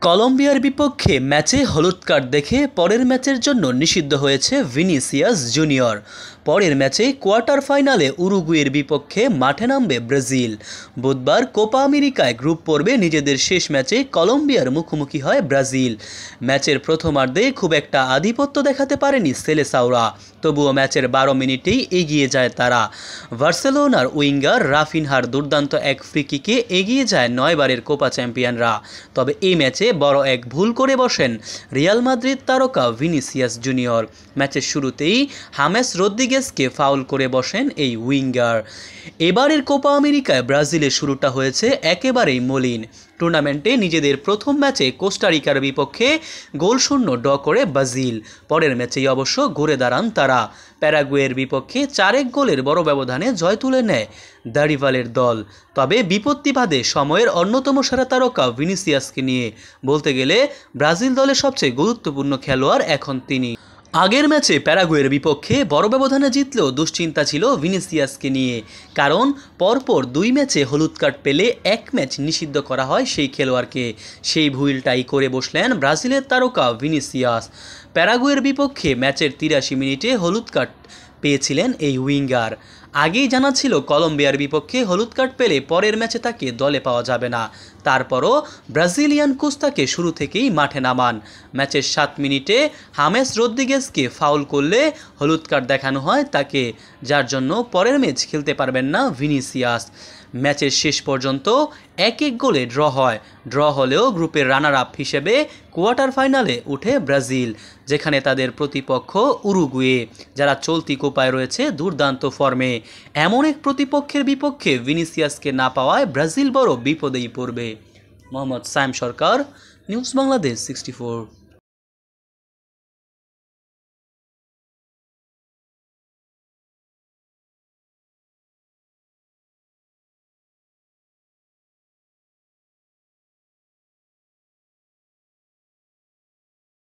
কলম্বিয়ার বিপক্ষে ম্যাচে হলুদ কার্ড দেখে পরের ম্যাচের জন্য নিষিদ্ধ হয়েছে ভিনিসিয়াস জুনিয়র। পরের ম্যাচে কোয়ার্টার ফাইনালে উরুগুয়ের বিপক্ষে মাঠে নামবে ব্রাজিল। বুধবার কোপা আমেরিকায় গ্রুপ পর্বে নিজেদের শেষ ম্যাচে কলম্বিয়ার মুখোমুখি হয় ব্রাজিল। ম্যাচের প্রথমার্ধে খুব একটা আধিপত্য দেখাতে পারেনি সেলেসাওরা, তবুও ম্যাচের 12 মিনিটেই এগিয়ে যায় তারা। বার্সেলোনার উইঙ্গার রাফিনহার দুর্দান্ত এক ফ্রিকিকে এগিয়ে যায় 9 বারের কোপা চ্যাম্পিয়নরা। তবে এই ম্যাচে বড় এক ভুল করে বসেন রিয়াল মাদ্রিদ তারকা ভিনিসিয়াস জুনিয়র। ম্যাচের শুরুতেই হামেস রদ্রিগেজকে ফাউল করে বসেন এই উইঙ্গার। এবারের কোপা আমেরিকায় ব্রাজিলের শুরুটা হয়েছে একেবারেই মলিন। টুর্নামেন্টে নিজেদের প্রথম ম্যাচে কোস্টারিকার বিপক্ষে গোলশূন্য ড্র করে ব্রাজিল। পরের ম্যাচেই অবশ্য ঘুরে দাঁড়ান তারা। প্যারাগুয়ের বিপক্ষে 4-1 গোলের বড় ব্যবধানে জয় তুলে নেয় দারিভালের দল। তবে বিপত্তি বাদে সময়ের অন্যতম সেরা তারকা ভিনিসিয়াসকে নিয়ে বলতে গেলে ব্রাজিল দলের সবচেয়ে গুরুত্বপূর্ণ খেলোয়াড় এখন তিনি। আগের ম্যাচে প্যারাগুয়ের বিপক্ষে বড় ব্যবধানে জিতলেও দুশ্চিন্তা ছিল ভিনিসিয়াসকে নিয়ে, কারণ পরপর 2 ম্যাচে হলুদ কার্ড পেলে 1 ম্যাচ নিষিদ্ধ করা হয় সেই খেলোয়াড়কে। সেই ভুলটাই করে বসলেন ব্রাজিলের তারকা ভিনিসিয়াস। প্যারাগুয়ের বিপক্ষে ম্যাচের 83 মিনিটে হলুদ কার্ড পেয়েছিলেন এই উইঙ্গার। আগেই জানা ছিল কলম্বিয়ার বিপক্ষে হলুদ কার্ড পেলে পরের ম্যাচে তাকে দলে পাওয়া যাবে না। তারপরও ব্রাজিলিয়ান কোচ তাকে শুরু থেকেই মাঠে নামান। ম্যাচের 7 মিনিটে হামেস রদ্রিগেজকে ফাউল করলে হলুদ কার্ড দেখানো হয় তাকে, যার জন্য পরের ম্যাচ খেলতে পারবেন না ভিনিসিয়াস। ম্যাচের শেষ পর্যন্ত 1-1 গোলে ড্র হয়। ড্র হলেও গ্রুপের রানার আপ হিসেবে কোয়ার্টার ফাইনালে উঠে ব্রাজিল, যেখানে তাদের প্রতিপক্ষ উরুগুয়ে, যারা চলতি কোপায় রয়েছে দুর্দান্ত ফর্মে। এমন এক প্রতিপক্ষের বিপক্ষে ভিনিসিয়াসকে না পাওয়ায় ব্রাজিল বড় বিপদেই পড়বে। মোহাম্মদ সায়েম সরকার, নিউজ বাংলাদেশ 64।